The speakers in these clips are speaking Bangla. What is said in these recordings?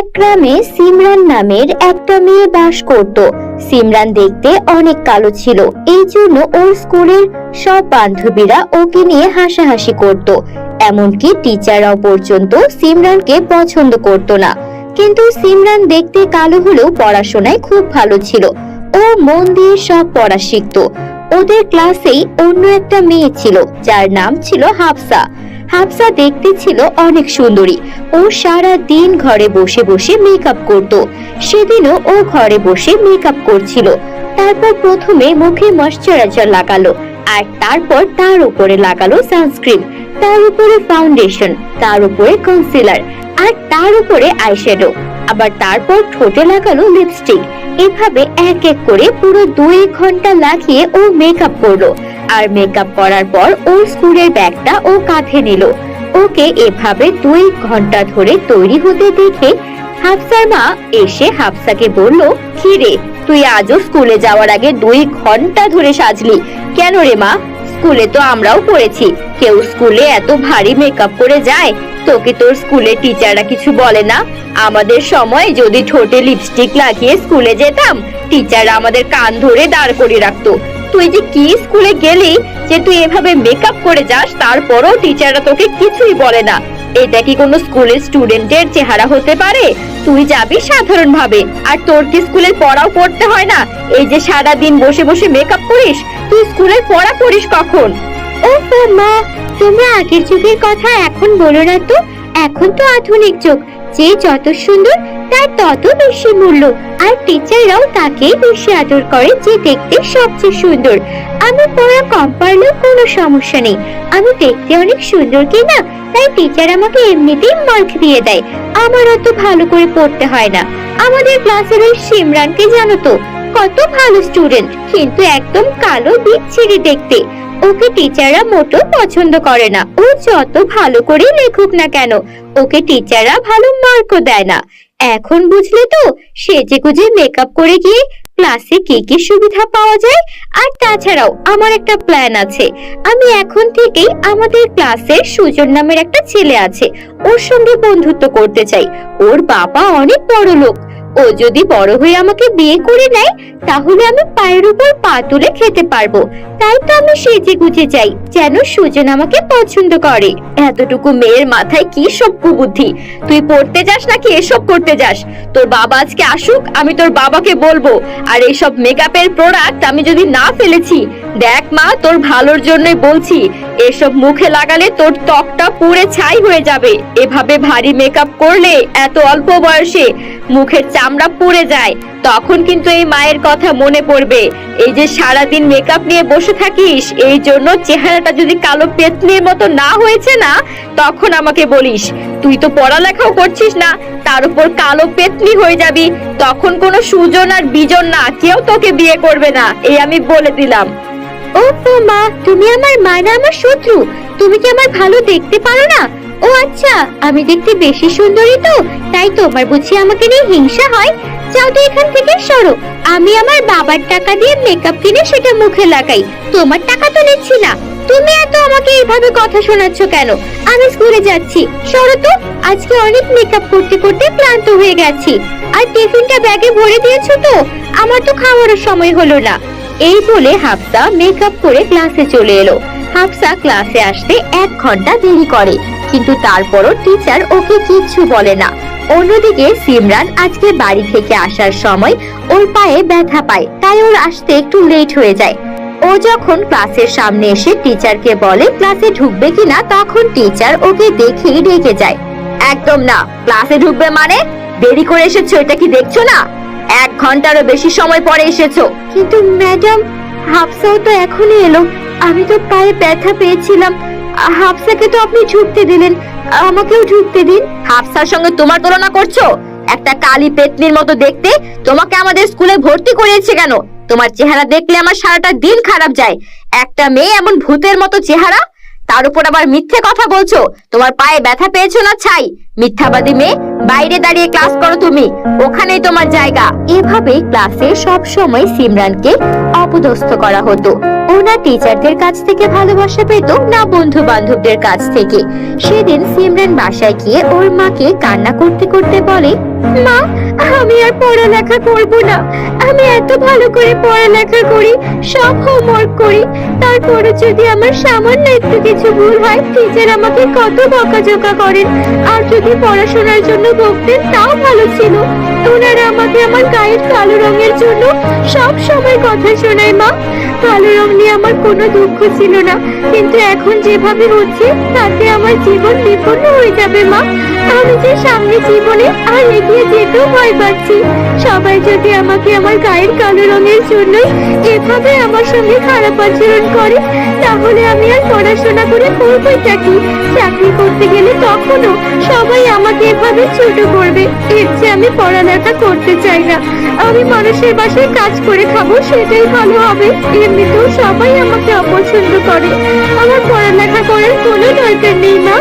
এক গ্রামে সিমরান নামের একটা মেয়ে বাস করত। সিমরান দেখতে অনেক কালো ছিল, এই জন্য ওর স্কুলের সব বান্ধবীরা ওকে নিয়ে হাসাহাসি করত। এমনকি টিচাররাও পর্যন্ত সিমরানকে পছন্দ করত না। কিন্তু সিমরান দেখতে কালো হলেও পড়াশোনায় খুব ভালো ছিল। ও মন দিয়ে সব পড়া শিখত। ওদের ক্লাসেই অন্য একটা মেয়ে ছিল যার নাম ছিল হাফসা। হাফসা দেখতে ছিল অনেক সুন্দরী। ও সারা দিন ঘরে বসে বসে মেকআপ করত। সেদিনও ও ঘরে বসে মেকআপ করছিল। তারপর প্রথমে মুখে ময়শ্চারাইজার লাগালো, আর তারপর তার উপরে লাগালো সানস্ক্রিন, তার উপরে ফাউন্ডেশন, তার উপরে কনসিলার, আর তার উপরে আইশ্যাডো, আবার তারপর ঠোঁটে লাগালো লিপস্টিক। এভাবে এক এক করে পুরো 2 ঘন্টা লাগিয়ে ও মেকআপ করলো। আর মেকআপ করার পর ওর স্কুলের ব্যাগটা ও কাঁধে নিল। ওকে এভাবে 2 ঘন্টা ধরে তৈরি হতে দেখে হাফসার মা এসে হাফসাকে বলল, কি রে, তুই আজও স্কুলে যাওয়ার আগে 2 ঘন্টা ধরে সাজলি কেন রে মা? স্কুলে তো আমরাও পড়েছি, কেউ স্কুলে এত ভারী মেকআপ করে যায়? তোকে তোর স্কুলের টিচাররা কিছু বলে না? আমাদের সময় যদি ঠোঁটে লিপস্টিক লাগিয়ে স্কুলে যেতাম, টিচাররা আমাদের কান ধরে দাঁড় করে রাখতো। তুই যে কি স্কুলে গেলি যে তুই এভাবে মেকআপ করে যাস, তারপরও টিচাররা তোকে কিছুই বলে না? এটা কি কোনো স্কুলের স্টুডেন্টের চেহারা হতে পারে? তুই যাবি সাধারণ ভাবে, আর তোর কি স্কুলের পড়াও পড়তে হয় না? এই যে সারা দিন বসে বসে মেকআপ করিস, তুই স্কুলের পড়া করিস কখন? ওহ মা, তোমরা আগের যুগের কথা এখন বলো না তো। এখন তো আধুনিক যুগ, যে যত সুন্দর তার তত বেশি মূল্য, আর টিচাররাও তাকেই বেশি আদর করে যে দেখতে সবচেয়ে সুন্দর। আমি পড়া কম পারলেও কোনো সমস্যা নেই, আমি দেখতে অনেক সুন্দর কিনা, তাই টিচার আমাকে এমনিতেই মার্ক দিয়ে দেয়। আমার অত ভালো করে পড়তে হয় না। আমাদের ক্লাসের ওই সিমরানকে জানো তো, কত ভালো স্টুডেন্ট, কিন্তু একদম কালো বিচ্ছিরি দেখতে। ওকে টিচাররা মোটো পছন্দ করে না। ও যত ভালো করে লেখুক না কেন, ওকে টিচাররা ভালো মার্কও দেয় না। এখন বুঝলে তো, সেজেগুজে মেকআপ করে গিয়ে ক্লাসে কি কি সুবিধা পাওয়া যায়। আর তাছাড়াও আমার একটা প্ল্যান আছে। আমি এখন থেকেই আমাদের ক্লাসে সুজন নামের একটা ছেলে আছে, ওর সঙ্গে বন্ধুত্ব করতে চাই। ওর বাবা অনেক বড় লোক। ও যদি বড় হয়ে আমাকে বিয়ে করে নেয়, তাহলে আমি পায়ের উপর পা তুলে খেতে পারবো। তাই তো আমি সেজে গুজে যাই, যেন সুজন আমাকে পছন্দ করে। এতটুকু মেয়ের মাথায় কি সব কুবুদ্ধি! তুই পড়তে যাস নাকি এসব করতে যাস? তোর বাবা আজকে আসুক, আমি তোর বাবাকে বলবো। আর এইসব মেকআপের প্রোডাক্ট আমি যদি না ফেলেছি, দেখ মা, তোর ভালোর জন্যই বলছি, এসব মুখে লাগালে তোর ত্বকটা পুড়ে ছাই হয়ে যাবে। এভাবে ভারী মেকআপ করলে এত অল্প বয়সে মুখের চামড়া পুড়ে যায়, তখন কিন্তু এই মায়ের কথা মনে পড়বে। এই যে সারাদিন মেকআপ নিয়ে বসে থাকিস, এই জন্য চেহারাটা যদি কালো পেতনির মতো না হয়েছে না, তখন আমাকে বলিস। তুই তো পড়ালেখাও করছিস না, তার উপর কালো পেতনি হয়ে যাবি, তখন কোনো সুজন আর বিজন না, কেউ তোকে বিয়ে করবে না, এই আমি বলে দিলাম। ও মা, তুমি আমার মা না আমার শত্রু? তুমি কি আমার ভালো দেখতে পারো না? ও আচ্ছা, আমি দেখতে বেশি সুন্দরী তো, তাই তোমার বুঝি আমাকে নিয়ে হিংসা হয়? যাও তো এখান থেকে, সরো। আমি আমার বাবার টাকা দিয়ে মেকআপ কিনে সেটা মুখে লাগাই, তোমার টাকা তো নিচ্ছি না। তুমি এত আমাকে এইভাবে কথা শোনাচ্ছ কেন? আমি স্কুলে যাচ্ছি, সরো তো। আজকে অনেক মেকআপ করতে করতে ক্লান্ত হয়ে গেছি। আর টিফিনটা ব্যাগে ভরে দিয়েছো তো? আমার তো খাওয়ার সময় হলো না। এই বলে হাফসা মেকআপ করে ক্লাসে চলে এলো। হাফসা ক্লাসে আসতে 1 ঘন্টা দেরি করে, কিন্তু তারপরও টিচার ওকে কিচ্ছু বলে না। অন্যদিকে সিমরান আজকে বাড়ি থেকে আসার সময় ওর পায়ে ব্যথা পায়, তাই ওর আসতে একটু লেট হয়ে যায়। ও যখন ক্লাসের সামনে এসে টিচারকে বলে ক্লাসে ঢুকবে কিনা, তখন টিচার ওকে দেখেই রেগে যায়। একদম না, ক্লাসে ঢুকবে মানে? দেরি করে এসেছো, এটা কি দেখছো না? 1 ঘন্টারও বেশি সময় পরে এসেছো। কিন্তু ম্যাডাম, হাফসাও তো এখনই এলো, আমি তো পায়ে ব্যথা পেয়েছিলাম। হাফসাকে তো আপনি ঢুকতে দিলেন, আমাকেও ঢুকতে দিন। হাফসার সঙ্গে তোমার তুলনা করছো? একটা কালি পেতনির মতো দেখতে তোমাকে আমাদের স্কুলে ভর্তি করিয়েছে কেন? তোমার চেহারা দেখলে আমার সারাটা দিন খারাপ যায়। একটা মেয়ে এমন ভূতের মতো চেহারা, তার উপর আবার মিথ্যে কথা বলছো। তোমার পায়ে ব্যথা পেয়েছো না ছাই? মিথ্যাবাদী মেয়ে, বাইরে দাঁড়িয়ে ক্লাস করো তুমি, ওখানেই তোমার জায়গা। এভাবে ক্লাসে সব সময় সিমরানকে অপদস্থ করা হতো। ওর না টিচারদের কাছ থেকে ভালোবাসা পেত, না বন্ধু বান্ধবদের কাছ থেকে। সেদিন সিমরান বাসায় গিয়ে ওর মাকে কান্না করতে করতে বলে, মা, আমি আর পড়ালেখা করব না। আমি এত ভালো করে পড়ালেখা করি, সব হোমওয়ার্ক করি, তারপরে যদি আমার সামান্য একটু কিছু ভুল হয় টিচার আমাকে কত বকাঝকা করেন। আর যদি পড়াশোনার জন্য বকতেন তাও ভালো ছিল। ওনারা আমাকে আমার গায়ের কালো রঙের জন্য সব সময় কথা শোনায়। মা, কালো রং নিয়ে আমার কোনো দুঃখ ছিল না, কিন্তু এখন যেভাবে হচ্ছে তাতে আমার জীবন বিপন্ন হয়ে যাবে। মা, আমি যে সামনে জীবনে আর এগিয়ে যেতেও ভয় পাচ্ছি। সবাই যদি আমাকে আমার গায়ের কালো রঙের জন্যই এভাবে আমার সঙ্গে খারাপ আচরণ করে, তাহলে আমি আর পড়াশোনা করে করবোটা কি? চাকরি করতে গেলে তখনও সবাই আমাকে এভাবে ছোট করবে। এর চেয়ে আমি পড়ালেখা করতে চাই না। আমি মানুষের বাসায় কাজ করে খাবো, সেটাই ভালো হবে। এমনিতেও সবাই আমাকে অপছন্দ করে। আমার পড়ালেখা করার কোনো দরকার নেই। মা,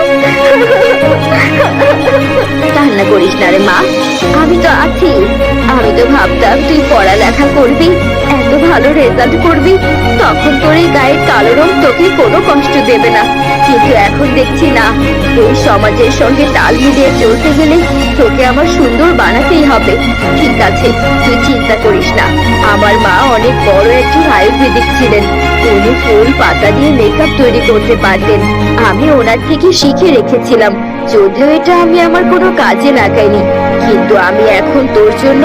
কান্না করিস না রে মা, আমি তো আছি। আমি তো ভাবতাম তুই পড়ালেখা করবি, এত ভালো রেজাল্ট করবি, তখন তোর এই গায়ের কালো রং তোকে কোনো কষ্ট দেবে না। কিন্তু এখন দেখছি না, এই সমাজের সঙ্গে তাল মিলিয়ে চলতে গেলে তোকে আমার সুন্দর বানাতেই হবে। ঠিক আছে, তুই চিন্তা করিস না। আমার মা অনেক বড় একজন আয়ুর্বেদিক ছিলেন। উনি ফুল পাতা দিয়ে মেকআপ তৈরি করতে পারতেন। আমি ওনার থেকে শিখে রেখেছিলাম, যদিও এটা আমি আমার কোনো কাজে লাগাইনি। কিন্তু আমি এখন তোর জন্য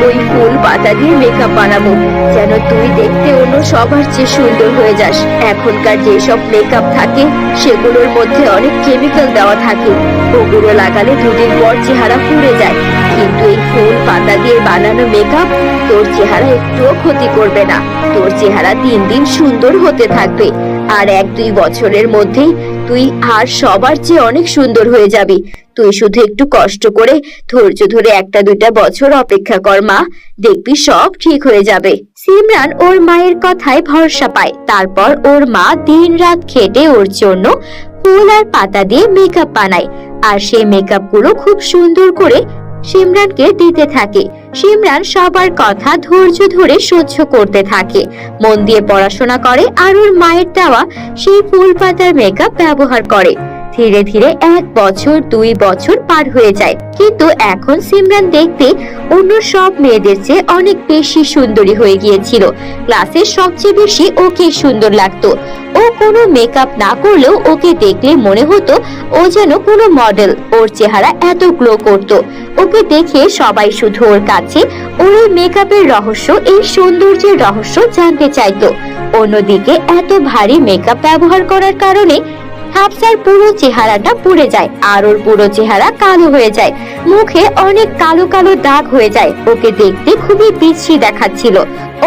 ওই ফুল পাতা দিয়ে মেকআপ বানাবো, যেন তুই দেখতে অন্য সবার চেয়ে সুন্দর হয়ে যাস। এখনকার যেসব মেকআপ থাকে সেগুলোর মধ্যে অনেক কেমিক্যাল দেওয়া থাকে, ওগুলো লাগালে দুদিন পর চেহারা পুড়ে যায়। কিন্তু এই ফুল পাতা দিয়ে বানানো মেকআপ তোর চেহারা একটুও ক্ষতি করবে না। তোর চেহারা দিন দিন সুন্দর হতে থাকবে, আর 1-2 বছরের মধ্যেই তুই আর সবার চেয়ে অনেক সুন্দর হয়ে যাবি। তুই শুধু একটু কষ্ট করে ধৈর্য ধরে 1-2 বছর অপেক্ষা কর মা, দেখবি সব ঠিক হয়ে যাবে। সিমরান ওর মায়ের কথায় ভরসা পায়। তারপর ওর মা দিনরাত খেটে ওর জন্য ফুল আর পাতা দিয়ে মেকআপ বানায়, আর সেই মেকআপ গুলো খুব সুন্দর করে সিমরানকে দিতে থাকে। সিমরান সবার কথা ধৈর্য ধরে সহ্য করতে থাকে, মন দিয়ে পড়াশোনা করে, আর ওর মায়ের দেওয়া সেই ফুল পাতার মেকআপ ব্যবহার করে। ধীরে ধীরে 1 বছর 2 বছর পার হয়ে যায়, কিন্তু এখন সিমরান দেখতে অন্য সব মেয়েদের চেয়ে অনেক বেশি সুন্দরী হয়ে গিয়েছিল। ক্লাসের সবচেয়ে বেশি ওকে সুন্দর লাগতো। ও কোনো মেকআপ না করলেও ওকে দেখলে মনে হতো ও যেন কোনো মডেল। ওর চেহারা এত গ্লো করতো, ওকে দেখে সবাই শুধু ওর কাছে ওর এই মেকআপের রহস্য, এই সৌন্দর্যের রহস্য জানতে চাইতো। অন্যদিকে এত ভারী মেকআপ ব্যবহার করার কারণে হাফসার পুরো চেহারাটা পুড়ে যায়, আর ওর পুরো চেহারা কালো হয়ে যায়, মুখে অনেক কালো কালো দাগ হয়ে যায়। ওকে দেখতে খুবই বিশ্রী দেখাচ্ছিল।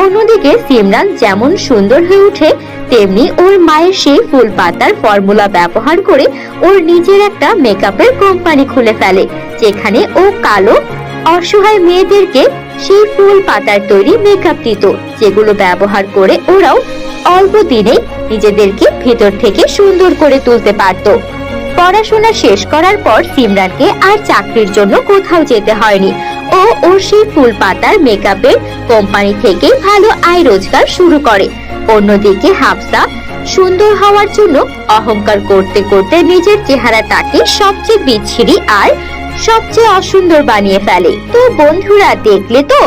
অন্যদিকে সিমরান যেমন সুন্দর হয়ে ওঠে, তেমনি ওর মায়ের সেই ফুল পাতার ফর্মুলা ব্যবহার করে ওর নিজের একটা মেকআপের কোম্পানি খুলে ফেলে, যেখানে ও কালো অসহায় মেয়েদেরকে সেই ফুল পাতার তৈরি মেকআপ দিত, যেগুলো ব্যবহার করে ওরাও অল্প দিনে নিজেদেরকে ভেতর থেকে সুন্দর করে তুলতে পারত। পড়াশোনা শেষ করার পর সিমরানকে আর চাকরির জন্য কোথাও যেতে হয়নি। ও ওর সেই ফুল পাতার মেকআপের কোম্পানি থেকে ভালো আয় রোজগার শুরু করে। অন্যদিকে হাফসা সুন্দর হওয়ার জন্য অহংকার করতে করতে নিজের চেহারাটাকে সবচেয়ে বিচ্ছিরি আর সবচেয়ে অসুন্দর বানিয়ে ফেলে। তো বন্ধুরা, দেখলে তো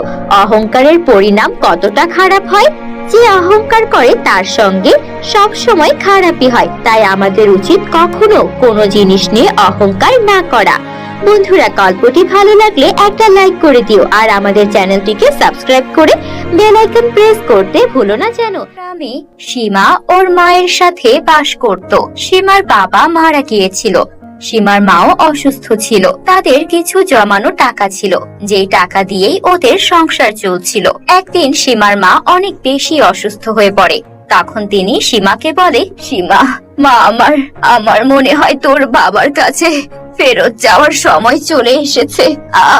অহংকারের পরিণাম কতটা খারাপ হয়। যে অহংকার করে তার সঙ্গে সব সময় খারাপই হয়। তাই আমাদের উচিত কখনো কোনো জিনিস নিয়ে অহংকার না করা। বন্ধুরা, গল্পটি ভালো লাগলে একটা লাইক করে দিও, আর আমাদের চ্যানেলটিকে সাবস্ক্রাইব করে বেল আইকন প্রেস করতে ভুলো না যেন। গ্রামে সীমা ওর মায়ের সাথে বাস করত। সীমার বাবা মারা গিয়েছিল, সীমার মাও অসুস্থ ছিল। তাদের কিছু জমানো টাকা ছিল, যেই টাকা দিয়েই ওদের সংসার চলছিল। একদিন সীমার মা অনেক বেশি অসুস্থ হয়ে পড়ে। তখন তিনি সীমাকে বলে, সীমা, মা, আমার মনে হয় তোর বাবার কাছে ফেরত যাওয়ার সময় চলে এসেছে।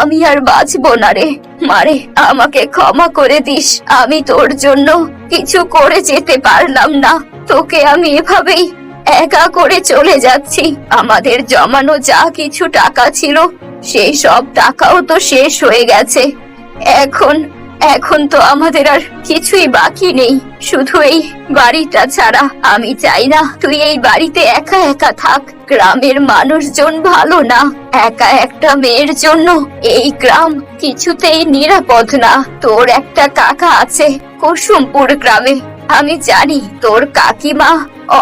আমি আর বাঁচবো না রে। মারে, আমাকে ক্ষমা করে দিস। আমি তোর জন্য কিছু করে যেতে পারলাম না। তোকে আমি এভাবেই একা করে চলে যাচ্ছি। আমাদের জমানো যা কিছু টাকা ছিল সেই সব টাকাও তো শেষ হয়ে গেছে। এখন এখন তো আমাদের আর কিছুই বাকি নেই, শুধু এই বাড়িটা ছাড়া। আমি চাই না তুই এই বাড়িতে একা একা থাক। গ্রামের মানুষজন ভালো না, একা একটা মেয়ের জন্য এই গ্রাম কিছুতেই নিরাপদ না। তোর একটা কাকা আছে কুসুমপুর গ্রামে, আমি জানি তোর কাকিমা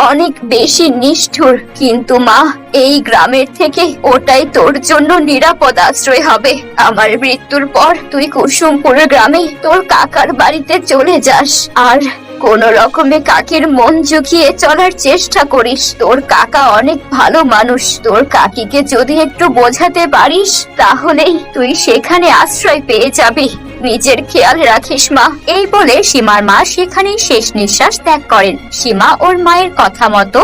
অনেক বেশি নিষ্ঠুর, কিন্তু মা, এই গ্রামের থেকে ওটাই তোর জন্য নিরাপদ আশ্রয় হবে। আমার মৃত্যুর পর তুই কুসুমপুর গ্রামে তোর কাকার বাড়িতে চলে যাস, আর কোন রকমে কাকির মন জুগিয়ে চলার চেষ্টা করিস। তোর কাকা অনেক ভালো মানুষ, তোর কাকিকে যদি একটু বোঝাতে পারিস তাহলেই তুই সেখানে আশ্রয় পেয়ে যাবি। নিজের খেয়াল রাখিস মা। এই বলে সীমার মা সেখানেই শেষ নিঃশ্বাস ত্যাগ করেন। সীমা ওর মায়ের কথা মতো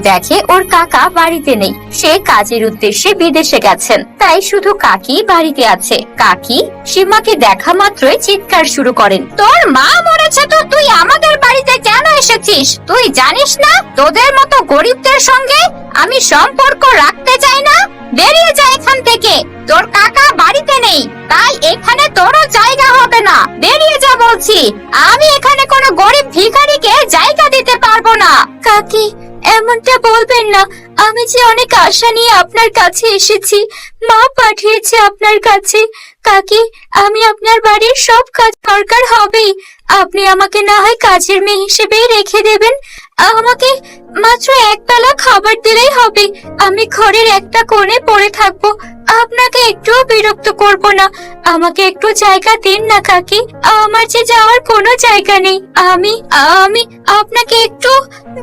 দেখে ওর কাকা বাড়িতে নেই, সে কাজের উদ্দেশ্যে বিদেশে গেছেন, তাই শুধু কাকি বাড়িতে আছে। কাকি সীমাকে দেখা মাত্রই চিৎকার শুরু করেন, তোর মা মরেছে তো তুই আমাদের বাড়িতে কেন এসেছিস? তুই জানিস না তোদের মতো গরিবদের সঙ্গে আমি সম্পর্ক রাখতে চাই না? বেরিয়ে যা এখান থেকে, তোর কাকা বাড়িতে নেই, তাই এখানে তোরও জায়গা হবে না। বেরিয়ে যা বলছি, আমি এখানে কোনো গরিব ভিখারিকে জায়গা দিতে পারবো না। কাকি, এমনটা বলবেন না, আমি যে অনেক আশা নিয়ে আপনার কাছে এসেছি, মা পাঠিয়েছে আপনার কাছে। কাকি, আমি আপনার বাড়ির সব কাজ দরকার হবেই, আপনি আমাকে না হয় কাজের মেয়ে হিসেবেই রেখে দেবেন। আমাকে মাত্র একবেলা খাবার দিলেই হবে, আমি ঘরের একটা কোণে পড়ে থাকবো, আপনাকে একটুও বিরক্ত করব না। আমাকে একটু জায়গা দিন না কাকি, আমার যে যাওয়ার কোনো জায়গা নেই। আমি আমি আপনাকে একটু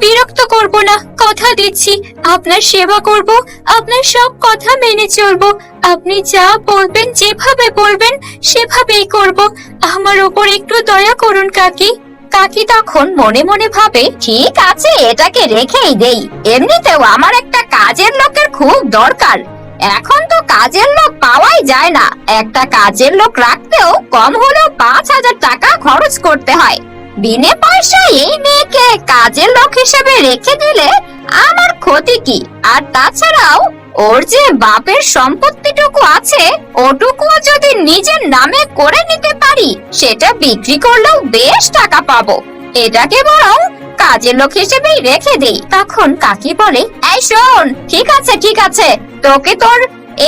বিরক্ত করব না, কথা দিচ্ছি। আপনার সেবা করব, আপনার সব কথা মেনে চলবো। আপনি যা বলবেন, যেভাবে বলবেন সেভাবেই করব। আমার উপর একটু দয়া করুন কাকি। কাকি তখন মনে মনে ভাবে, ঠিক আছে, এটাকে রেখেই দেই। এমনিতেও আমার একটা কাজের লোকের খুব দরকার, এখন তো কাজের লোক পাওয়াই যায় না। একটা কাজের লোক রাখতেও কম হলেও 5,000 টাকা খরচ করতে হয়। বিনে পয়সায় এই মেয়েকে কাজের লোক হিসেবে রেখে দিলে আমার ক্ষতি কি? আর তাছাড়াও ওর যে বাপের সম্পত্তিটুকু আছে, ওটুকুও যদি নিজের নামে করে নিতে পারি, সেটা বিক্রি করলেও বেশ টাকা পাবো। এটাকে বরং কাজের লোক হিসেবেই রেখে দেই। তখন কাকি বলে, এই শোন, ঠিক আছে ঠিক আছে, তোকে তোর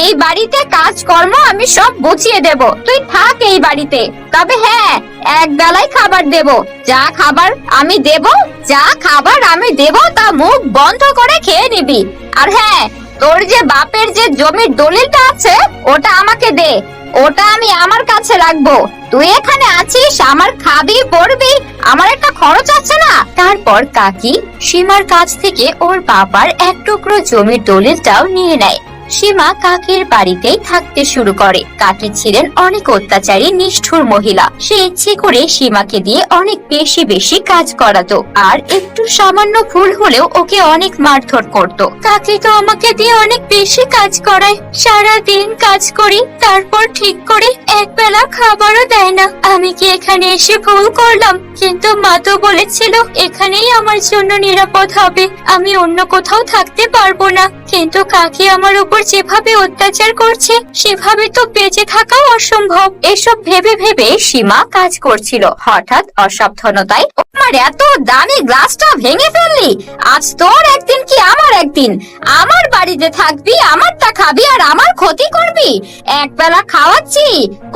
এই বাড়িতে কাজকর্ম আমি সব বুঝিয়ে দেব, তুই থাক এই বাড়িতে। তবে হ্যাঁ, এক বেলায় খাবার দেব, যা খাবার আমি দেব তা মুখ বন্ধ করে খেয়ে নিবি। আর হ্যাঁ, তোর যে বাপের যে জমির দলিলটা আছে ওটা আমাকে দে, ওটা আমি আমার কাছে রাখবো। তুই এখানে আছিস, আমার খাবি পড়বি, আমার একটা খরচ আছে না। তারপর কাকি সীমার কাছ থেকে ওর বাবার এক টুকরো জমির দলিলটাও নিয়ে নেয়। সীমা কাকির বাড়িতেই থাকতে শুরু করে। কাকি ছিলেন অনেক অত্যাচারী নিষ্ঠুর মহিলা, সে ইচ্ছে করে সীমাকে দিয়ে অনেক বেশি বেশি কাজ করাতো, আর একটু সামান্য ভুল হলেও ওকে অনেক মারধর করত। কাকি তো আমাকে দিয়ে অনেক বেশি কাজ করায়, সারা দিন কাজ করি, তারপর ঠিক করে একবেলা খাবারও দেয় না। আমি কি এখানে এসে ভুল করলাম? কিন্তু মা তো বলেছিল এখানেই আমার জন্য নিরাপদ হবে, আমি অন্য কোথাও থাকতে পারবো না। কিন্তু কাকি আমার উপর যেভাবে অত্যাচার করছে, সেভাবে তো বেঁচে থাকাও অসম্ভব। এসব ভেবে ভেবে সীমা কাজ করছিল। হঠাৎ অসাবধানতায় আমার এত দামি গ্লাসটা ভেঙে ফেললি। আজ তোর একদিন কি আমার একদিন। আমার বাড়িতে থাকবি, আমারটা খাবি, আর আমার ক্ষতি করবি। একবেলা খাওয়াচ্ছি,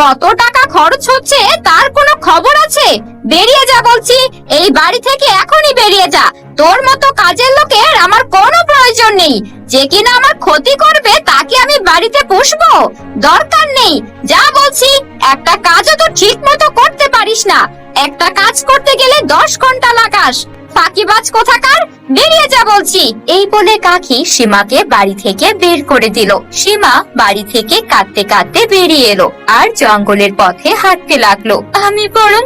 কত টাকা খরচ হচ্ছে তার কোনো খবর আছে? বেরিয়ে যা বলছি, এই বাড়ি থেকে এখনই বেরিয়ে যা। তোর মতো কাজের লোকের আমার কোনো প্রয়োজন নেই। যে কিনা আমার ক্ষতি করবে তাকে আমি বাড়িতে পুষবো? দরকার নেই, যা বলছি। একটা কাজও তো ঠিক মতো করতে পারিস না, একটা কাজ করতে গেলে 10 ঘন্টা লাগাস। ফাঁকিবাজ কোথাকার, বেরিয়ে যা বলছি। এই বলে কাকি সীমাকে বাড়ি থেকে বের করে দিল। সীমা বাড়ি থেকে কাঁদতে কাঁদতে বেরিয়ে এলো আর জঙ্গলের পথে হাঁটতে লাগলো। আমি বরং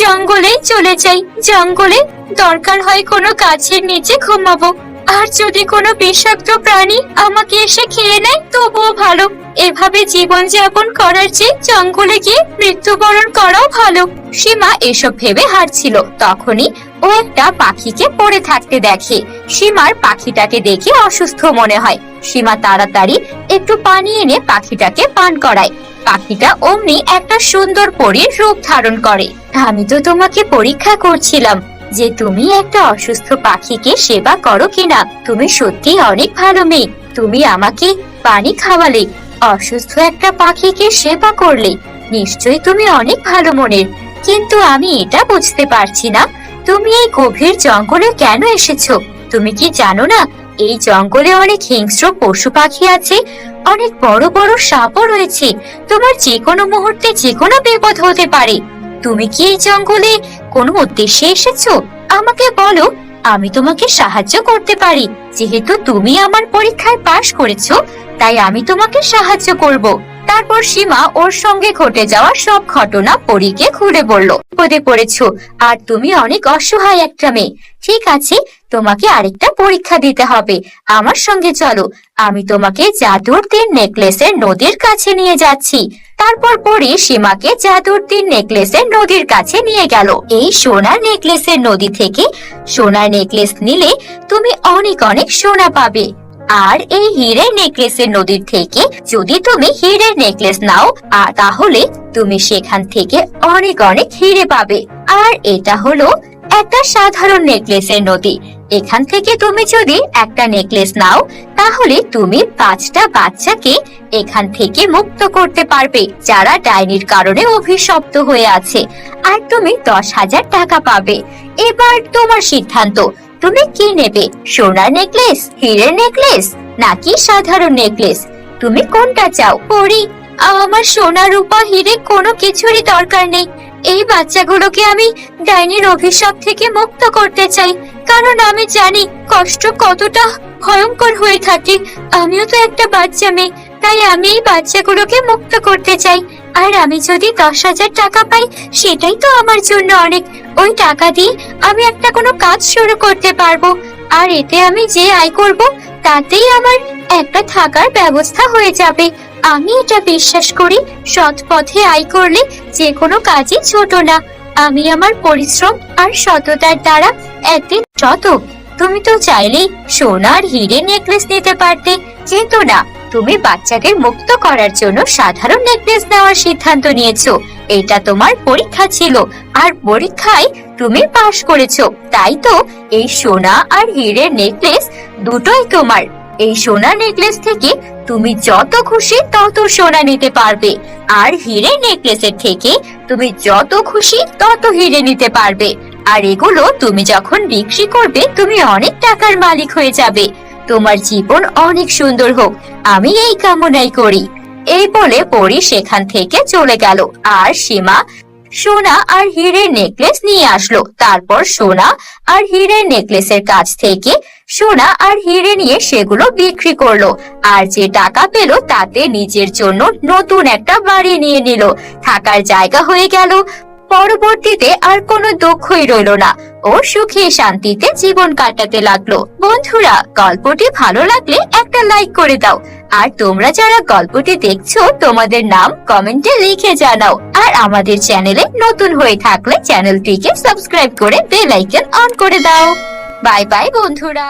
জঙ্গলেই চলে যাই, জঙ্গলে দরকার হয় কোনো গাছের নিচে ঘুমাবো। আর যদি কোনো বিষাক্ত প্রাণী আমাকে এসে খেয়ে নেয় তবুও ভালো। এভাবে জীবন যাপন করার চেয়ে জঙ্গলে গিয়ে মৃত্যুবরণ করাও ভালো। সীমা এসব ভেবে হাঁটছিল, তখনই ও একটা পাখিকে পড়ে থাকতে দেখে। সীমার পাখিটাকে দেখে অসুস্থ মনে হয়। সীমা তাড়াতাড়ি একটু পানি এনে পাখিটাকে পান করায়। পাখিটা অমনি একটা সুন্দর পরীর রূপ ধারণ করে। আমি তো তোমাকে পরীক্ষা করছিলাম যে তুমি একটা অসুস্থ পাখিকে সেবা করো কিনা। তুমি সত্যি অনেক ভালো মেয়ে। তুমি আমাকে পানি খাওয়ালে, অসুস্থ একটা পাখিকে সেবা করলে। নিশ্চয়ই তুমি অনেক ভালো মনের। কিন্তু আমি এটা বুঝতে পারছি না, তুমি এই গভীর জঙ্গলে কেন এসেছো? তুমি কি জানো না এই জঙ্গলে অনেক হিংস্র পশু পাখি আছে, অনেক বড় বড় সাপও রয়েছে। তোমার যে কোনো মুহূর্তে যে কোনো বিপদ হতে পারে। তুমি কি এই জঙ্গলে কোনো উদ্দেশ্যে এসেছো? আমাকে বলো, আমি তোমাকে সাহায্য করতে পারি। যেহেতু তুমি আমার পরীক্ষায় পাশ করেছো, তাই আমি তোমাকে সাহায্য করব। তারপর সীমা ওর সঙ্গে ঘটে যাওয়া সব ঘটনা পরীকে খুলে বলল। বিপদে পড়েছো আর তুমি অনেক অসহায় একটা মেয়ে। ঠিক আছে, তোমাকে আরেকটা পরীক্ষা দিতে হবে। আমার সঙ্গে চলো, আমি তোমাকে জাদুর তীর নেকলেসের নদীর কাছে নিয়ে যাচ্ছি। তারপর পরী সীমাকে জাদুর তীর নেকলেসের নদীর কাছে নিয়ে গেল। এই সোনার নেকলেসের নদী থেকে সোনার নেকলেস নিলে তুমি অনেক অনেক সোনা পাবে। আর এই হীরের নেকলেসের নদীর থেকে যদি তুমি হীরের নেকলেস নাও, তাহলে তুমি সেখান থেকে অনেক অনেক হিরে পাবে। আর এটা হলো একটা সাধারণ নেকলেসের নদী। এখান থেকে তুমি যদি একটা নেকলেস নাও, তাহলে তুমি 5টা বাচ্চাকে এখান থেকে মুক্ত করতে পারবে, যারা ডাইনির কারণে অভিশপ্ত হয়ে আছে। আর তুমি 10,000 টাকা পাবে। এবার তোমার সিদ্ধান্ত, তুমি কি নেবে? সোনার নেকলেস, হীরের নেকলেস নাকি সাধারণ নেকলেস? তুমি কোনটা চাও? পরি, আমার সোনা রূপা হিরে কোনো কিছুরই দরকার নেই। এই বাচ্চাগুলোকে আমি ডাইনির অভিশাপ থেকে মুক্ত করতে চাই, কারণ আমি জানি কষ্ট কতটা ভয়ঙ্কর হয়ে থাকে। আমিও তো একটা বাচ্চা মেয়ে, তাই আমি এই বাচ্চাগুলোকে মুক্ত করতে চাই। আর আমি যদি 10,000 টাকা পাই, সেটাই তো আমার জন্য অনেক। ওই টাকা দিয়ে আমি একটা কোনো কাজ শুরু করতে পারবো। আর এতে আমি যে আয় করব, তাতেই আমার একটা থাকার ব্যবস্থা হয়ে যাবে। আমি এটা বিশ্বাস করি, সৎ পথে আয় করলে যে কোনো কাজই ছোট না। আমি আমার পরিশ্রম আর সততার দ্বারা একদিন তুমি তো চাইলেই সোনার হীরে নেকলেস নিতে পারতে, কিন্তু না, তুমি বাচ্চাদের মুক্ত করার জন্য সাধারণ নেকলেস নেওয়ার সিদ্ধান্ত নিয়েছো। এটা তোমার পরীক্ষা ছিল, আর পরীক্ষায় তুমি পাশ করেছো। তাই তো এই সোনা আর হীরের নেকলেস দুটোই তোমার। এই সোনা নেকলেস থেকে তুমি যত খুশি তত সোনা নিতে পারবে, আর হীরে নেকলেসের থেকে তুমি যত খুশি তত হীরে নিতে পারবে। আর এগুলো তুমি যখন বিক্রি করবে, তুমি অনেক টাকার মালিক হয়ে যাবে। তোমার জীবন অনেক সুন্দর হোক, আমি এই কামনাই করি। এই বলে পরী সেখান থেকে চলে গেল। আর সীমা সোনা আর হীরের নেকলেস নিয়ে আসলো। তারপর সোনা আর হীরের নেকলেসের কাছ থেকে সোনা আর হীরে নিয়ে সেগুলো বিক্রি করলো। আর যে টাকা পেল তাতে নিজের জন্য নতুন একটা বাড়ি নিয়ে নিল। থাকার জায়গা হয়ে গেল। পরবর্তীতে আর কোনো দুঃখই রইল না। ও সুখে শান্তিতে জীবন কাটাতে লাগলো। বন্ধুরা, গল্পটি ভালো লাগলে একটা লাইক করে দাও। আর তোমরা যারা গল্পটি দেখছো, তোমাদের নাম কমেন্টে লিখে জানাও। আর আমাদের চ্যানেলে নতুন হয়ে থাকলে চ্যানেলটিকে সাবস্ক্রাইব করে বেল আইকন অন করে দাও। বাই বাই বন্ধুরা।